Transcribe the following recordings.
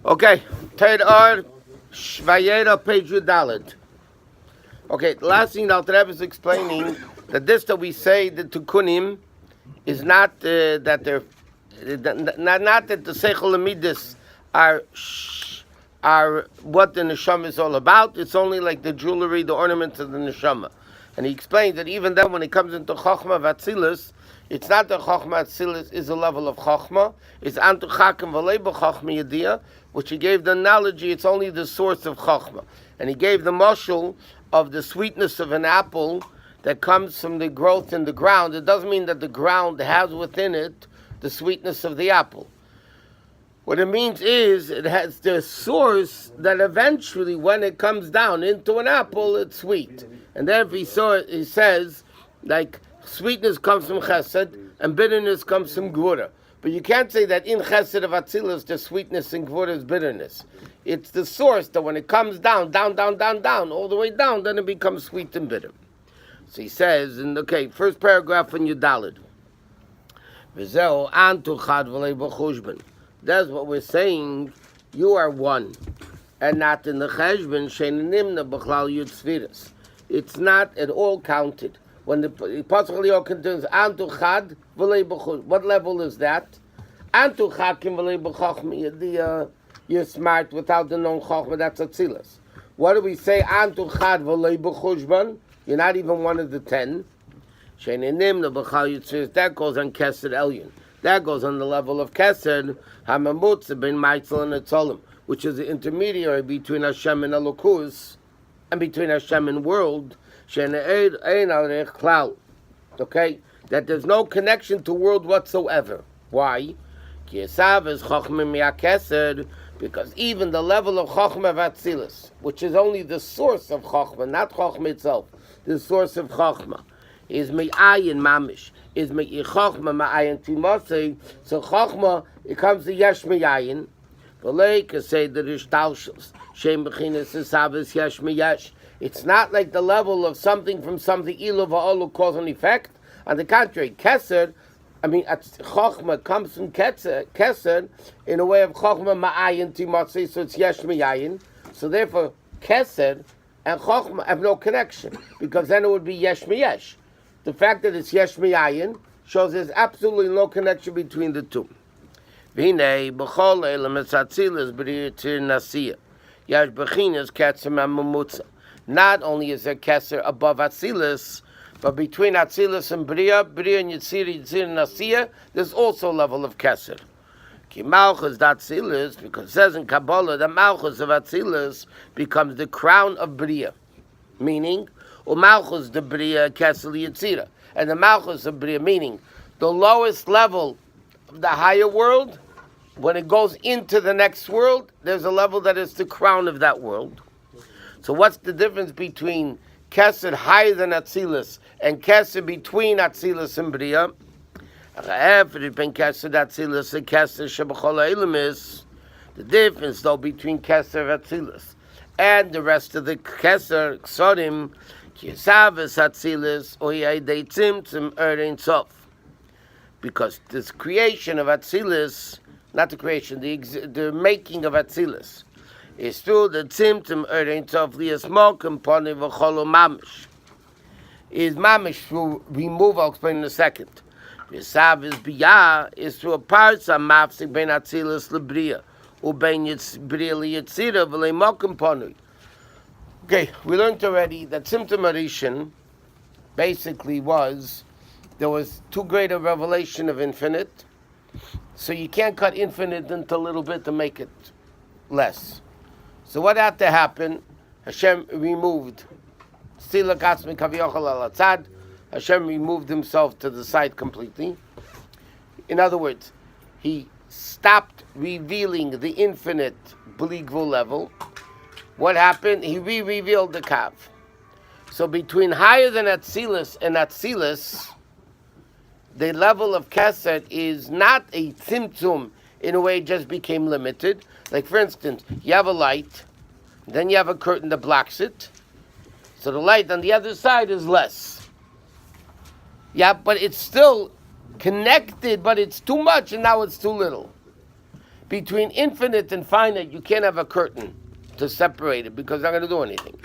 Okay, Torah, Vayera, page Yudalid. Okay, the last thing the Alter Rebbe is explaining that this that we say the Tukunim is not that they're not that the Seichel Amidis are what the neshama is all about. It's only like the jewelry, the ornaments of the neshama. And he explained that even then, when it comes into Chochmah Vatzilus, it's not that Chochmah Vatzilus is a level of Chochmah. It's Antu Chakim V'Leiba Chochmah Yediyah, which he gave the analogy. It's only the source of Chochmah, and he gave the mashal of the sweetness of an apple that comes from the growth in the ground. It doesn't mean that the ground has within it the sweetness of the apple. What it means is it has the source that eventually, when it comes down into an apple, it's sweet. And then if he saw it, he says, like, sweetness comes from chesed and bitterness comes from gvura. But you can't say that in chesed of atzilus, the sweetness in gvura is bitterness. It's the source that when it comes down, all the way down, then it becomes sweet and bitter. So he says, first paragraph in Yudalid. V'zeu antu chad v'lei b'chushban. That's what we're saying. You are one, and not in the Cheshvan. She'enimna b'chlal yud tzviras. It's not at all counted. When the Patach Elyahu contains antu chad v'lei b'chushban, what level is that? Antu chakim v'lei b'chochma. You're smart without the non chochma. That's atzilas. What do we say? Antu chad v'lei b'chushban. You're not even one of the 10. She'enimna b'chlal yud tzviras. That goes on Kesed Elyon. That goes on the level of Kesed, Hamamutza ben Maitzel and Etzolim, which is the intermediary between Hashem and Elokus, and between Hashem and world, okay? That there's no connection to world whatsoever. Why? Because even the level of Chochmah Vatzilus, which is only the source of Chochmah, not Chochmah itself, the source of Chochmah, is me'ayin mamish, is me'ichochma ma'ayin timosei. So chochma, it comes to yesh me'ayin. V'lei kasei the rishtalshus shem b'chinas esavos yesh me'yesh. It's not like the level of something from something ilu va'olu cause and effect. On the contrary, chochma comes from kesed in a way of chochma ma'ayin timosei. So it's yesh me'ayin. So therefore, kesed and chochma have no connection, because then it would be yesh me'yesh. The fact that it's yesh miyayin shows there's absolutely no connection between the two. V'hinei b'chol elam etzatzilus b'riyatir nasiya yash b'chinas ketzer mamumutza. Not only is there ketzer above atzilus, but between atzilus and bria and yitzir nasiya, there's also a level of ketzer. Ki malchus d'atzilus, because it says in Kabbalah that malchus of atzilus becomes the crown of bria, meaning Malchus de Bria Kesel Yitzira. And the Malchus of Bria, meaning the lowest level of the higher world, when it goes into the next world, there's a level that is the crown of that world. So what's the difference between Kesed higher than Atzilus and Kesed between Atzilus and Bria? The difference, though, between Kesed and Atzilus and the rest of the Kesed, Ksorim, because this creation of Atzilus, not the creation, the making of Atzilus, is through the Tzimtzum Erein Sof Lias Mokum Poni V'cholo Mamish. Is Mamish through remove, I'll explain in a second. V'sav is Biyah, is through a parsa mafsik ben Atzilus L'Bria, u'bein Bria L'Yitzira V'lei Mokum Poni. Okay, we learned already that Tzimtzum Arishin basically there was too great a revelation of infinite, so you can't cut infinite into a little bit to make it less. So what had to happen? Hashem removed Hashem removed himself to the side completely. In other words, he stopped revealing the infinite B'li level. What happened? He re-revealed the Kav. So between higher than Atzilus and Atzilus, the level of Kesed is not a Tzimtzum, in a way it just became limited. Like for instance, you have a light, then you have a curtain that blocks it, so the light on the other side is less. Yeah, but it's still connected, but it's too much and now it's too little. Between infinite and finite, you can't have a curtain to separate it because it's not going to do anything.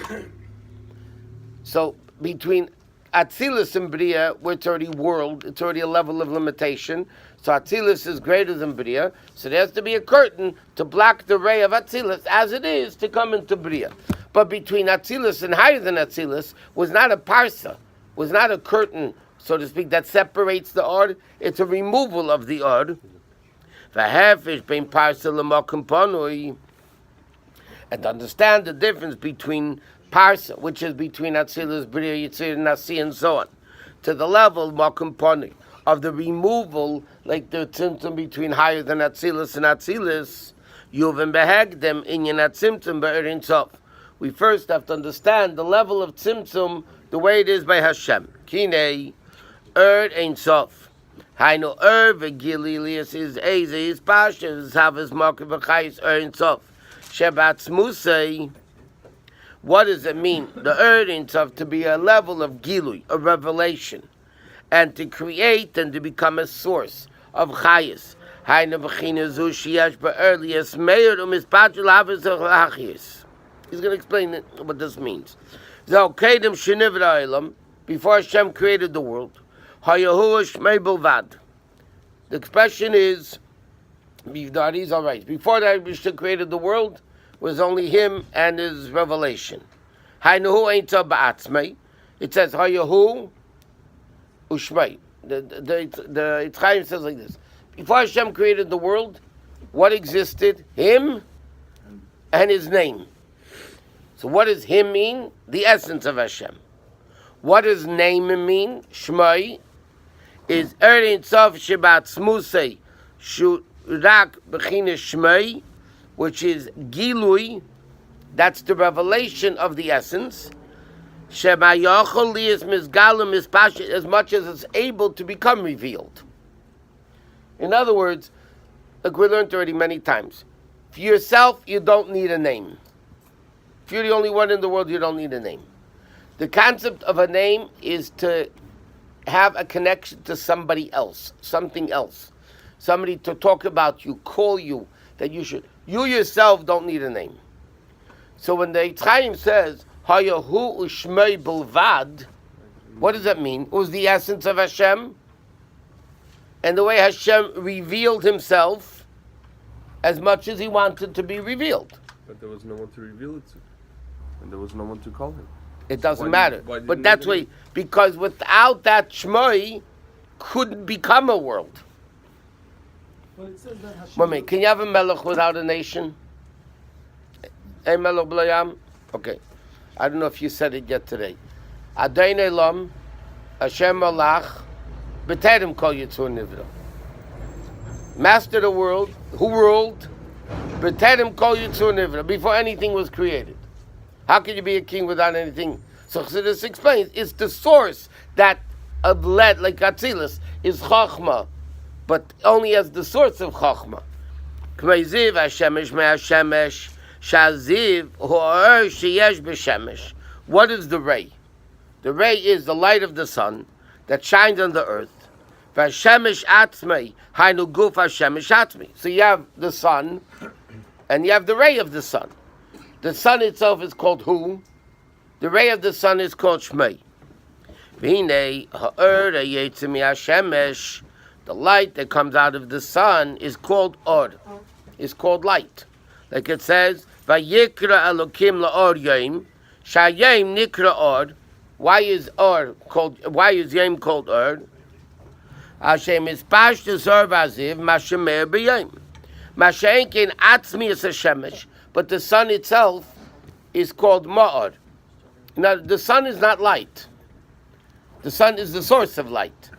So between Atzilus and Bria, where it's already world, it's already a level of limitation. So Atzilus is greater than Bria. So there has to be a curtain to block the ray of Atzilus as it is to come into Bria. But between Atzilus and higher than Atzilus was not a parsa, was not a curtain, so to speak, that separates the Ord. It's a removal of the Ord. And understand the difference between parsa, which is between Atzilus, Bria, Yitzir, Nasi, and so on, to the level Makumponi of the removal, like the tzimtzum between higher than Atzilus and Atzilus, Yuvim behegdem inyan atzimtzum be'erin sof. We first have to understand the level of tzimtzum, the way it is by Hashem. Kinei, ein sof. Hainu v'gililius is eze, is pasha, is havas marker v'chayis ein sof. Shebatz musay. What does it mean? The ein sof to be a level of gilui, a revelation, and to create and to become a source of chayis. Hainu v'china zu shiyash ba'erlius meir u'mispachul havas v'chayis. He's going to explain what this means. Before Hashem created the world, the expression is, he's all right. Before that, Hashem created the world, was only him and his revelation. It says, Hayahu Ushmei. The Chaim says like this. Before Hashem created the world, what existed? Him and his name. So what does him mean? The essence of Hashem. What does name mean? Shmai is Erin Sof Shabbat Smusei Shurak Bechina Shmai, which is Gilui, that's the revelation of the essence. Shemayachol Lias Mizgalim Mispasha, as much as it's able to become revealed. In other words, like we learned already many times, for yourself, you don't need a name. If you're the only one in the world, you don't need a name. The concept of a name is to have a connection to somebody else, something else. Somebody to talk about you, call you, that you should. You yourself don't need a name. So when the Chaim says, Hayahu Ushmei Bilvad, what does that mean? It was the essence of Hashem, and the way Hashem revealed himself as much as he wanted to be revealed. But there was no one to reveal it to. And there was no one to call him. It doesn't matter. But that's why, because without that Shmoi, couldn't become a world. But it says that Hashem... Wait a minute, can you have a melech without a nation? A melech b'layam? Okay. I don't know if you said it yet today. Adain Elam, Hashem Malach, B'terem Kol Yitzur Nivra. Master of the world, who ruled, B'terem Kol Yitzur Nivra, before anything was created. How can you be a king without anything? So Chassidus explains, it's the source that of lead, like Atzilus, is Chachma, but only as the source of Chachma. K'meiziv Hashemesh me'Hashemesh, Shaziv ho'or sheyesh b'shemesh. What is the ray? The ray is the light of the sun that shines on the earth. V'Hashemesh atzmei, hainu guf Hashemesh atzmei. So you have the sun, and you have the ray of the sun. The sun itself is called Hu. The ray of the sun is called Shmei. The light that comes out of the sun is called Or. Is called light. Like it says, Vayikra Elokim la'or yom, shayim nikra Or. Why is Yom called Or? Hashem is pashtus Or vaziv, mashemer b'yom. Mashenkin atzmi es hashemesh. But the sun itself is called Ma'or. Now, the sun is not light. The sun is the source of light.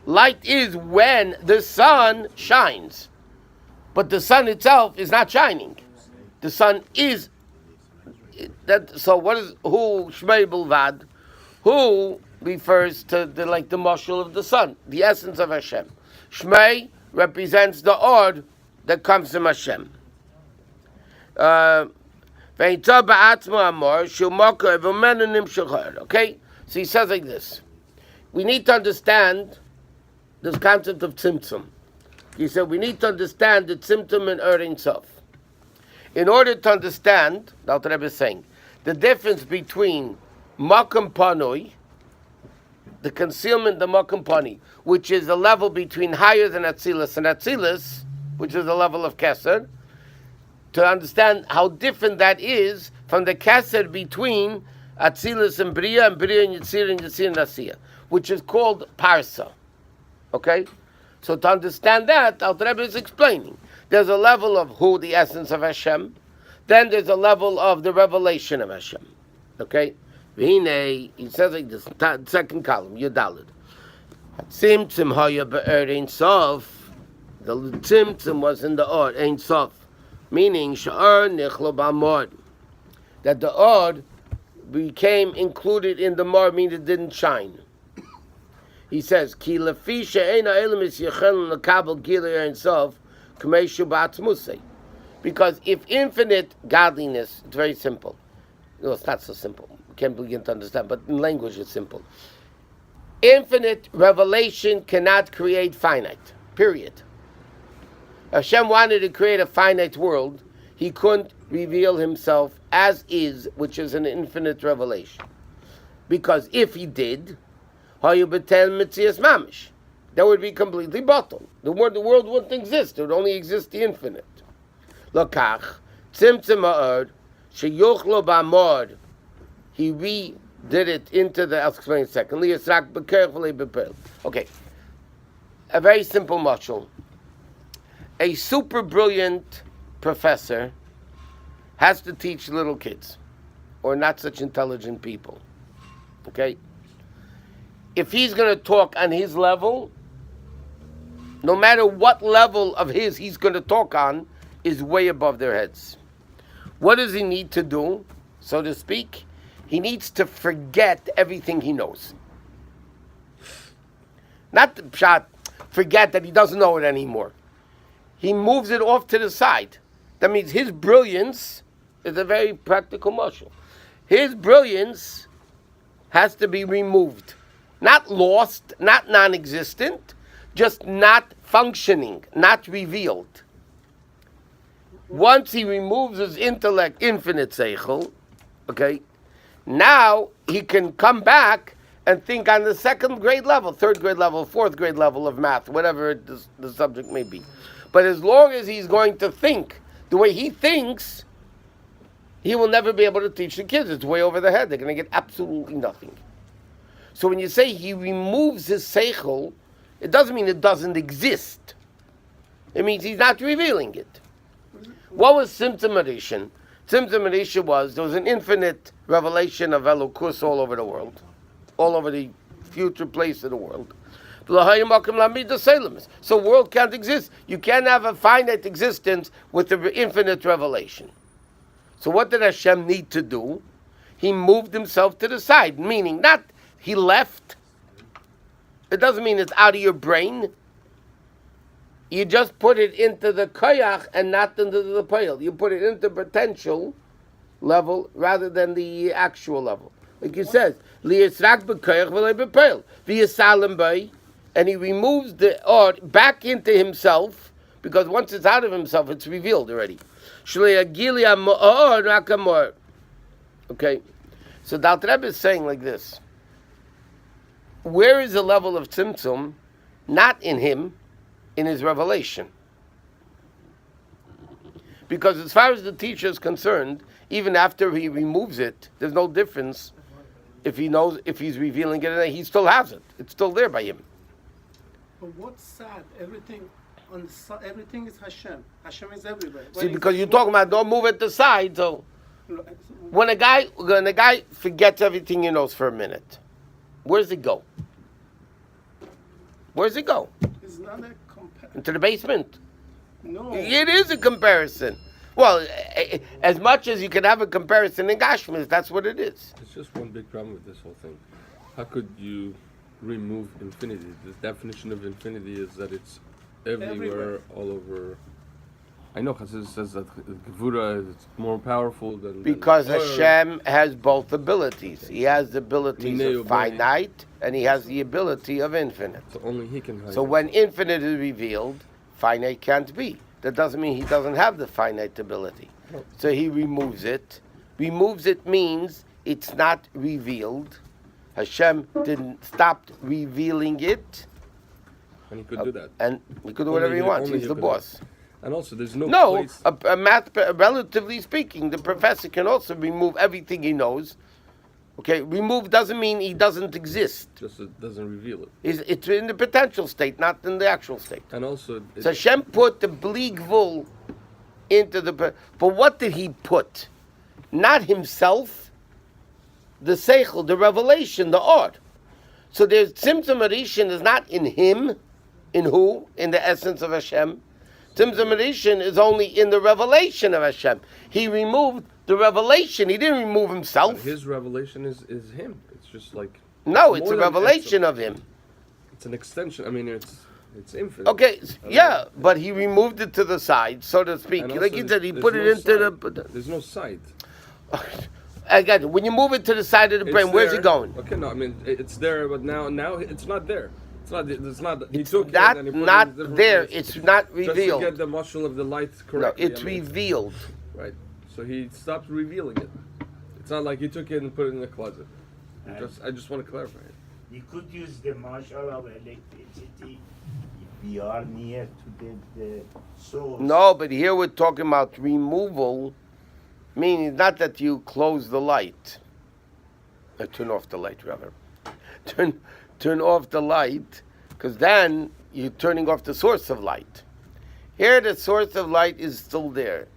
Light is when the sun shines. But the sun itself is not shining. The sun is... that. So what is... Who Shmei Bilvad? Who refers to the mashal of the sun, the essence of Hashem. Shmei represents the Or that comes from Hashem. Okay, so he says like this. We need to understand this concept of tzimtzum. He said we need to understand the Tzimtzum and Ein Sof. In order to understand, the Alter Rebbe is saying, the difference between Makom Panoi, the concealment of Makom Pani, which is a level between higher than Atzilus and Atzilus, which is the level of Keser, to understand how different that is from the Keser between Atzilus and Bria and Yitzir and Yitzir and Asiya, which is called Parsa. Okay? So to understand that, Alter Rebbe is explaining. There's a level of who, the essence of Hashem. Then there's a level of the revelation of Hashem. Okay? He says like this, second column, Yudalid. Tzimtzum haya be'er Ein Sof. The Tzimtzum was in the Or, Ein Sof. Meaning, Sha'ar nichlo ba'mod. That the Or became included in the Mar, meaning it didn't shine. He says, Ki lefi she'ein ha'elim is yechel l'kabel gilei Ein Sof, k'mei shu ba'atzmusei. Because if infinite godliness, it's very simple. No, it's not so simple. We can't begin to understand, but in language it's simple. Infinite revelation cannot create finite, period. Hashem wanted to create a finite world. He couldn't reveal himself as is, which is an infinite revelation. Because if he did, that would be completely bottled. The world wouldn't exist. It would only exist the infinite. Lokach, tzimtzum ha'od, sheyochlo ba'mod. He redid it into the, I'll explain secondly. Okay. A very simple mashal. A super brilliant professor has to teach little kids, or not such intelligent people. Okay? If he's going to talk on his level, no matter what level of his he's going to talk on, is way above their heads. What does he need to do, so to speak? He needs to forget everything he knows. Not forget that he doesn't know it anymore. He moves it off to the side. That means his brilliance is a very practical muscle. His brilliance has to be removed. Not lost, not non-existent, just not functioning, not revealed. Once he removes his intellect, infinite seichel, okay, now he can come back and think on the second grade level, third grade level, fourth grade level of math, whatever the subject may be. But as long as he's going to think the way he thinks, he will never be able to teach the kids. It's way over their head. They're going to get absolutely nothing. So when you say he removes his seichel, it doesn't mean it doesn't exist. It means he's not revealing it. What was Tzimtzum Arishan? Tzimtzum Arishan was, there was an infinite revelation of Elokus all over the world, all over the future place of the world. So world can't exist. You can't have a finite existence with the infinite revelation. So what did Hashem need to do? He moved himself to the side, meaning not he left. It doesn't mean it's out of your brain. You just put it into the koyach and not into the poil. You put it into potential level rather than the actual level. Like he says, and he removes the or back into himself, because once it's out of himself, it's revealed already. Okay, so the Alter Rebbe is saying like this. Where is the level of tzimtzum? Not in him, in his revelation. Because as far as the teacher is concerned, even after he removes it, there's no difference if he knows, if he's revealing it, he still has it. It's still there by him. But what's sad? Everything is Hashem. Hashem is everywhere. See, because you're talking about don't move it to the side. So when a guy forgets everything he knows for a minute, where's it go? Where's it go? It's not a comparison. Into the basement. No. It is a comparison. Well, as much as you can have a comparison in Gashmis, that's what it is. It's just one big problem with this whole thing. How could you remove infinity? The definition of infinity is that it's everywhere. All over. I know Chassid says that Gevura is more powerful than... Because Hashem has both abilities. He has the abilities of finite, and he has the ability of infinite. So only he can hide. So when infinite is revealed, finite can't be. That doesn't mean he doesn't have the finite ability. So he removes it. Removes it means it's not revealed. Hashem didn't stop revealing it. And he could do that. And he could do whatever he wants. He's the boss. And also, there's no place. Relatively speaking, the professor can also remove everything he knows. Okay, remove doesn't mean he doesn't exist. Just it doesn't reveal it. It's in the potential state, not in the actual state. And also, So Hashem put the bleak vul into the. But what did he put? Not himself. The seichel, the revelation, the art. So there's Tzimtzum Arishin is not in him, in who, in the essence of Hashem. Tzimtzum Arishin is only in the revelation of Hashem. He removed the revelation. He didn't remove himself. But his revelation is him. It's just like no, it's a revelation of him. It's an extension. I mean, it's infinite. Okay, yeah, but he removed it to the side, so to speak. And Like also he said, he there's put no it into side. the. There's no side. Again, when you move it to the side of the brain, where's there. it going? Okay, no, I mean it's there, but now it's not there. It's not. It's not. He It's took not, it and he put it not in a different there. place. It's not Just revealed. to get the muscle of the light No, correctly. it's revealed. Right. So he stopped revealing it. It's not like he took it and put it in the closet. I just want to clarify it. You could use the marshal of electricity if we are near to the source. No, but here we're talking about removal, meaning not that you close the light. Turn off the light, rather. Turn off the light, because then you're turning off the source of light. Here, the source of light is still there.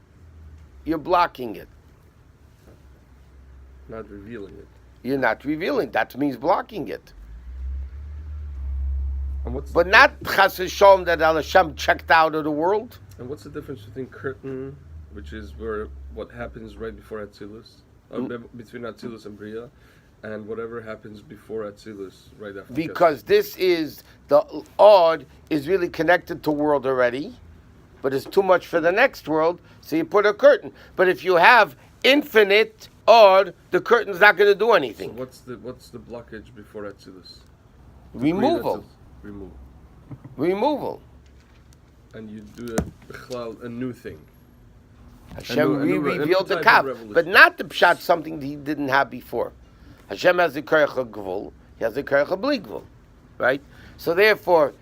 You're blocking it. Not revealing it. You're not revealing. That means blocking it. And what's But not chas v'sholom that Hashem checked out of the world. And what's the difference between curtain, which is where what happens right before Atzilus, or between Atzilus and Bria, and whatever happens before Atzilus, right after? Because this is, the odd is really connected to world already, but it's too much for the next world, so you put a curtain. But if you have infinite odd, the curtain's not going to do anything. So what's the blockage before Atzilus? Removal. Removal. And you do a new thing. Hashem a new revealed the type of kav, revelation. but not the pshat, something that he didn't have before. Hashem has the koyach of gvul, he has the koyach of bli gvul, right? So therefore,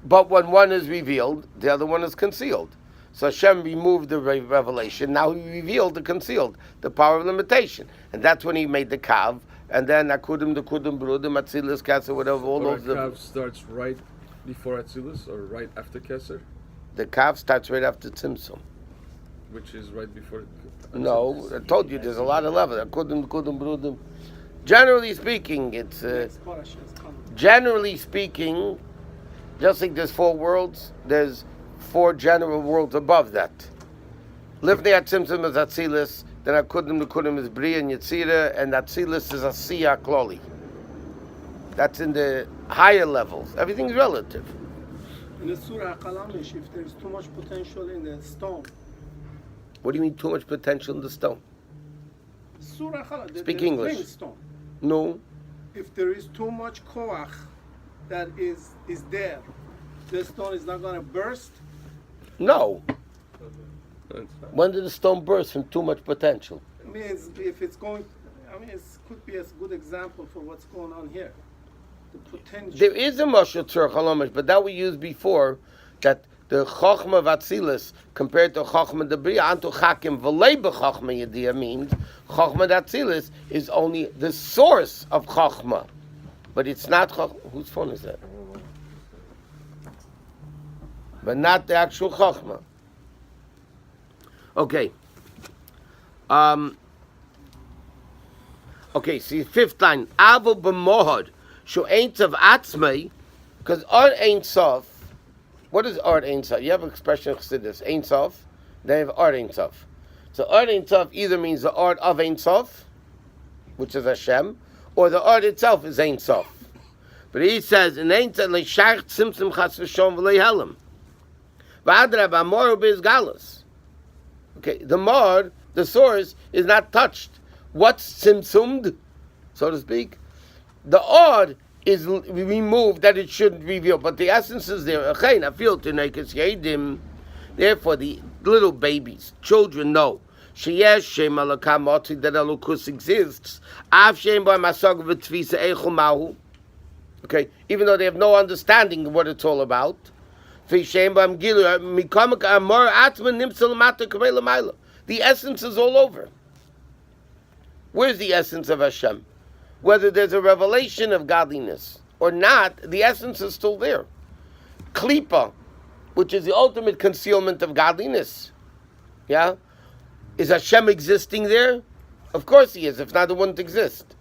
but when one is revealed, the other one is concealed. So Hashem removed the revelation, now he revealed the concealed, the power of limitation. And that's when he made the kav, and then akudim, the kudim, brudim, atzilis, kasser, whatever, all those. The kav starts right before Atzilus, or right after Keser? The kav starts right after tzimtzum. Which is right before Atzilus. No, I told you there's a lot of levels. Akudim, kudim, brudim. Generally speaking, it's generally speaking, just like there's 4 worlds, there's 4 general worlds above that. Livnei Atzimtzum is Atzilis, then Akudim Nekudim is Bria and Yetzira, and Atzilis is Asiya Kloli. That's in the higher levels. Everything's relative. In the Surah Kalamish, if there's too much potential in the stone. What do you mean too much potential in the stone? Surah Kalamish, Speak English. Stone. No. If there is too much koach that is there, the stone is not going to burst. No. When did the stone burst from too much potential? I mean, if it's going, I mean, it could be a good example for what's going on here. The potential. There is a Mashal Tzur Chalomish, but that we used before, that the Chochma of Atzilus compared to Chochma de Bria, Antu Chakim V'lei B'Chochma Yediyah means Chochma de Atzilus is only the source of Chochma, but it's not Chochma. Whose phone is that? But not the actual Chochma. Okay. Okay, see, 5th line. Avu b'mohad, shu ain't of atzmei, because art ain't sof. What is art ain't sof? You have an expression of Chassidus, ain't sof. They have art ain't sof. So art ain't sof either means the art of ain't sof, which is Hashem, or the art itself is ain't sof. But he says, in ain't sof, le'shach tzimtzum chas v'shom v'leihelim. V'adrab amoru biz galus. Okay, the mar, the source, is not touched. What's tzimtzumd, so to speak? The odd is removed that it shouldn't reveal, but the essence is there. Therefore, the little babies, children know that Elokus exists. Okay, even though they have no understanding of what it's all about. The essence is all over. Where's the essence of Hashem? Whether there's a revelation of godliness or not, the essence is still there. Klipa, which is the ultimate concealment of godliness. Yeah? Is Hashem existing there? Of course he is. If not, it wouldn't exist.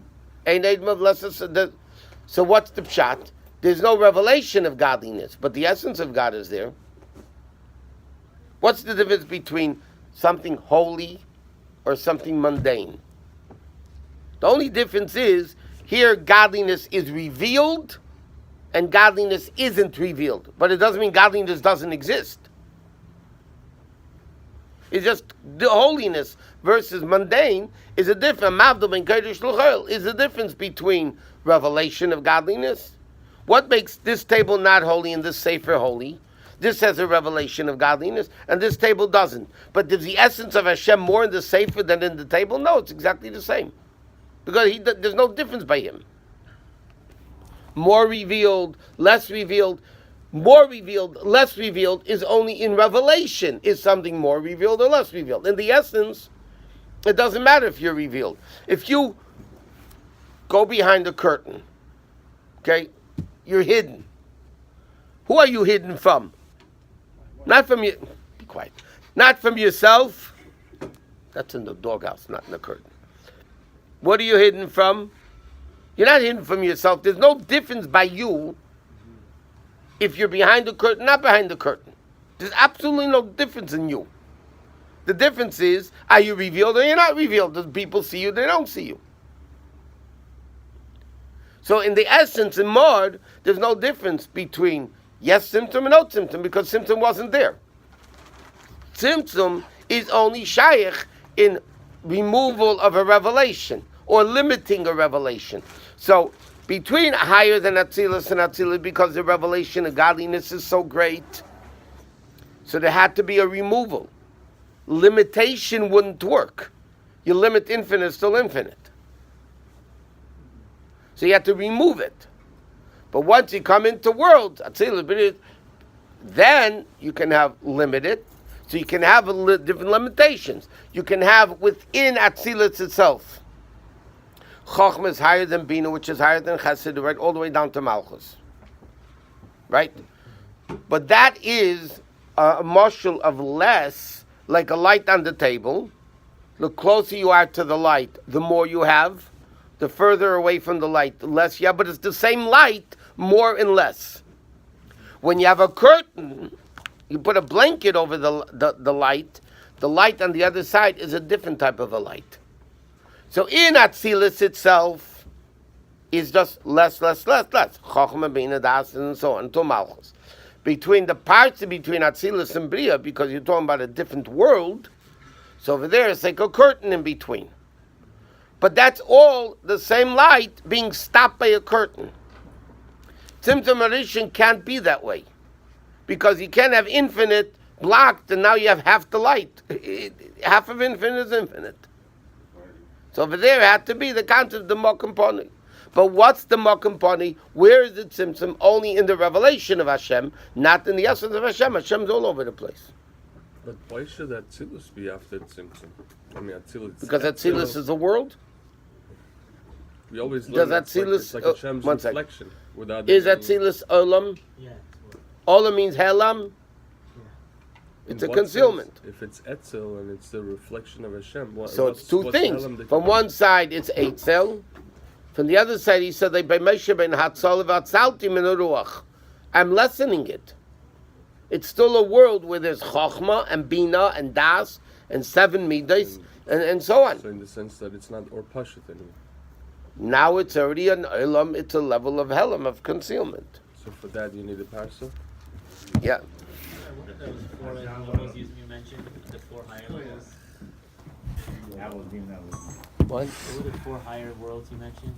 So what's the pshat? There's no revelation of godliness, but the essence of God is there. What's the difference between something holy or something mundane? The only difference is, here godliness is revealed and godliness isn't revealed. But it doesn't mean godliness doesn't exist. It's just the holiness versus mundane is a difference. Is a difference between revelation of godliness. What makes this table not holy and this sefer holy? This has a revelation of godliness, and this table doesn't. But is the essence of Hashem more in the sefer than in the table? No, it's exactly the same. Because there's no difference by him. More revealed, less revealed. More revealed, less revealed is only in revelation. Is something more revealed or less revealed? In the essence, it doesn't matter if you're revealed. If you go behind the curtain, okay, you're hidden. Who are you hidden from? Not from you. Be quiet. Not from yourself. That's in the doghouse, not in the curtain. What are you hidden from? You're not hidden from yourself. There's no difference by you if you're behind the curtain, not behind the curtain. There's absolutely no difference in you. The difference is, are you revealed or you're not revealed? Does people see you? They don't see you. So in the essence, in Mod, there's no difference between yes symptom and no symptom, because symptom wasn't there. Symptom is only shaykh in removal of a revelation or limiting a revelation. So between higher than Atzilus and Atzilus, because the revelation of godliness is so great, so there had to be a removal. Limitation wouldn't work. You limit infinite, it's still infinite. So you have to remove it. But once you come into worlds, Atzilus, then you can have limited. So you can have different limitations. You can have within Atzilus itself. Chochmah is higher than Bina, which is higher than Chesed, right, all the way down to Malchus. Right? But that is a marshal of less, like a light on the table. The closer you are to the light, the more you have. The further away from the light, the less you have. But it's the same light, more and less. When you have a curtain, you put a blanket over the light. The light on the other side is a different type of a light. So in Atzilus itself is just less. Chochmah, Bina, Das, and so on, to Malchus. Between the parts between Atzilus and Bria, because you're talking about a different world, so over there it's like a curtain in between. But that's all the same light being stopped by a curtain. Tzimtzum Arishin can't be that way. Because you can't have infinite blocked and now you have half the light. Half of infinite is infinite. So over there it had to be the concept of the Mokamponi. But what's the Mokamponi? Where is it Tzimtzum? Only in the revelation of Hashem, not in the essence of Hashem. Hashem's all over the place. But why should Atzilus be after Tzimtzum? I mean, Atzilus. Because Atzilus is the world? We always learn Atzilus, it's like Hashem's reflection. Is Atzilus Olam? Yeah. Olam means Helam? It's a concealment. If it's Etzel and it's the reflection of Hashem, so it's two things. From one side, it's Etzel. From the other side, he said, I'm lessening it. It's still a world where there's Chochmah and Bina and Das and 7 Midas and so on. So in the sense that it's not or Pashut anymore. Now it's already an Olam, it's a level of Helam, of concealment. So for that you need a parcel? Yeah. What are those 4 levels you mentioned? The 4 higher levels? That was What? What were the 4 higher worlds you mentioned?